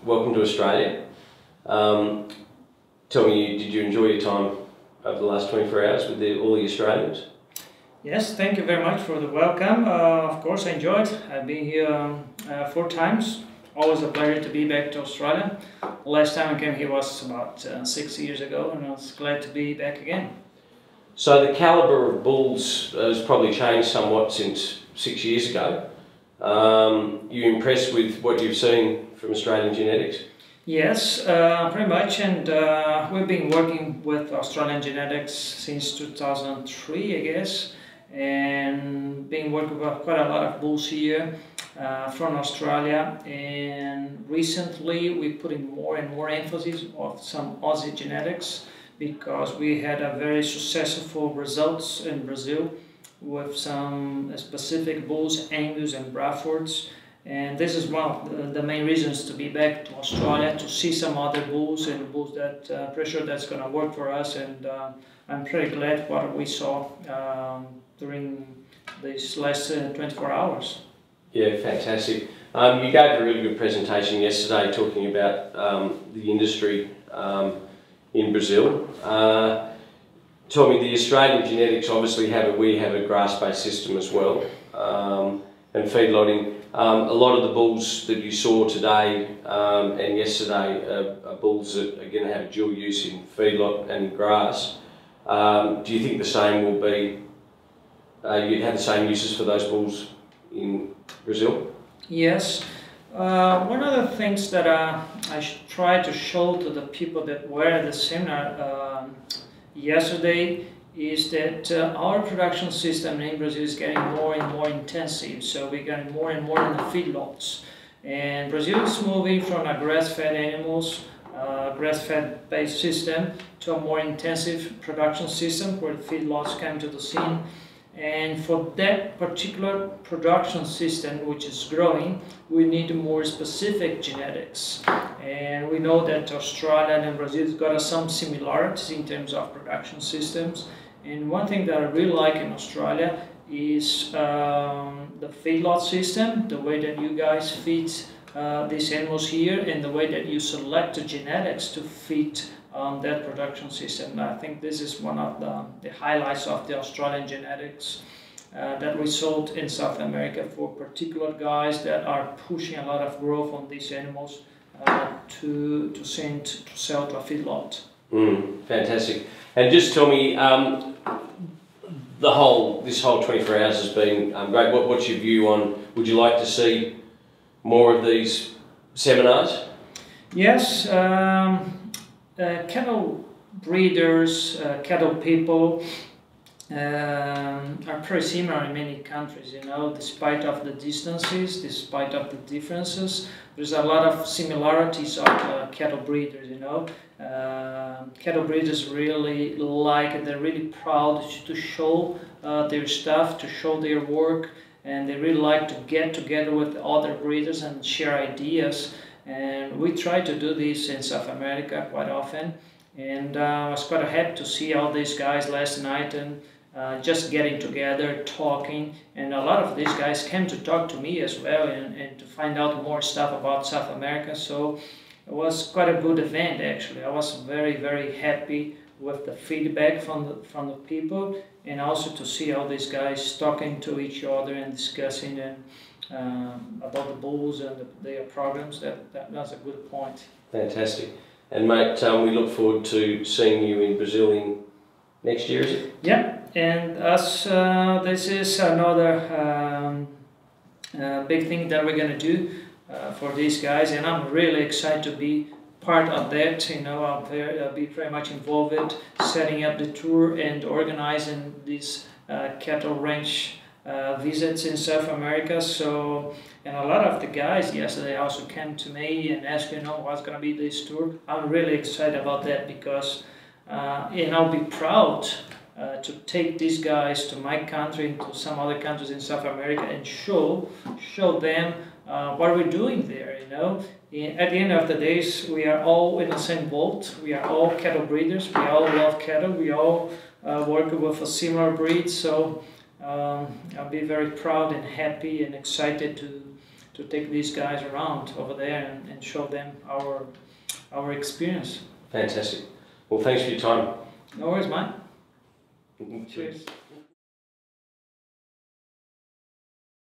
welcome to Australia. Tell me, did you enjoy your time over the last 24 hours with all the Australians? Yes, thank you very much for the welcome. Of course, I enjoyed. I've been here 4 times. Always a pleasure to be back to Australia. Last time I came here was about 6 years ago, and I was glad to be back again. So the calibre of bulls has probably changed somewhat since 6 years ago. You impressed with what you've seen from Australian genetics? Yes, pretty much, and we've been working with Australian genetics since 2003, I guess, and been working with quite a lot of bulls here from Australia, and recently we're putting more and more emphasis on some Aussie genetics because we had a very successful results in Brazil with some specific bulls, Angus and Braffords. And this is one of the main reasons to be back to Australia, to see some other bulls and bulls that pretty sure that's going to work for us. And I'm pretty glad what we saw during these last 24 hours. Yeah, fantastic. You gave a really good presentation yesterday talking about the industry in Brazil. Tell me, the Australian genetics obviously we have a grass-based system as well, and feedlotting. A lot of the bulls that you saw today and yesterday are bulls that are going to have dual use in feedlot and grass. Do you think the same will be, you'd have the same uses for those bulls in Brazil? Yes. One of the things that I try to show to the people that were at the seminar yesterday is that our production system in Brazil is getting more and more intensive. So we're getting more and more in the feedlots. And Brazil is moving from a grass-fed animals, grass-fed based system to a more intensive production system where the feedlots come to the scene. And for that particular production system, which is growing, we need more specific genetics. And we know that Australia and Brazil has got some similarities in terms of production systems. And one thing that I really like in Australia is the feedlot system, the way that you guys feed these animals here, and the way that you select the genetics to feed that production system. And I think this is one of the highlights of the Australian genetics that we sold in South America for particular guys that are pushing a lot of growth on these animals to sell to a feedlot. Fantastic. And just tell me, this whole 24 hours has been great. What's your view on, would you like to see more of these seminars? Yes. Cattle breeders, cattle people are pretty similar in many countries, you know, despite of the distances, despite of the differences. There's a lot of similarities of cattle breeders, you know. Cattle breeders really like, they're really proud to show their stuff, to show their work, and they really like to get together with other breeders and share ideas. And we try to do this in South America quite often, and I was quite happy to see all these guys last night and just getting together, talking, and a lot of these guys came to talk to me as well and to find out more stuff about South America. So it was quite a good event actually. I was very, very happy with the feedback from the people, and also to see all these guys talking to each other and discussing about the bulls and their programs. That's a good point. Fantastic. And mate, we look forward to seeing you in Brazil next year, is it? Yeah, and this is another big thing that we're going to do for these guys, and I'm really excited to be part of that. You know, I'll be very much involved in setting up the tour and organizing these cattle ranch visits in South America. So, and a lot of the guys yesterday also came to me and asked, you know, what's going to be this tour. I'm really excited about that because and I'll be proud to take these guys to my country and to some other countries in South America and show them what we're doing there, you know. At the end of the days, we are all in the same boat. We are all cattle breeders. We all love cattle. We all work with a similar breed. So I'll be very proud and happy and excited to to take these guys around over there and show them our experience. Fantastic. Well, thanks for your time. No worries, mate. Cheers.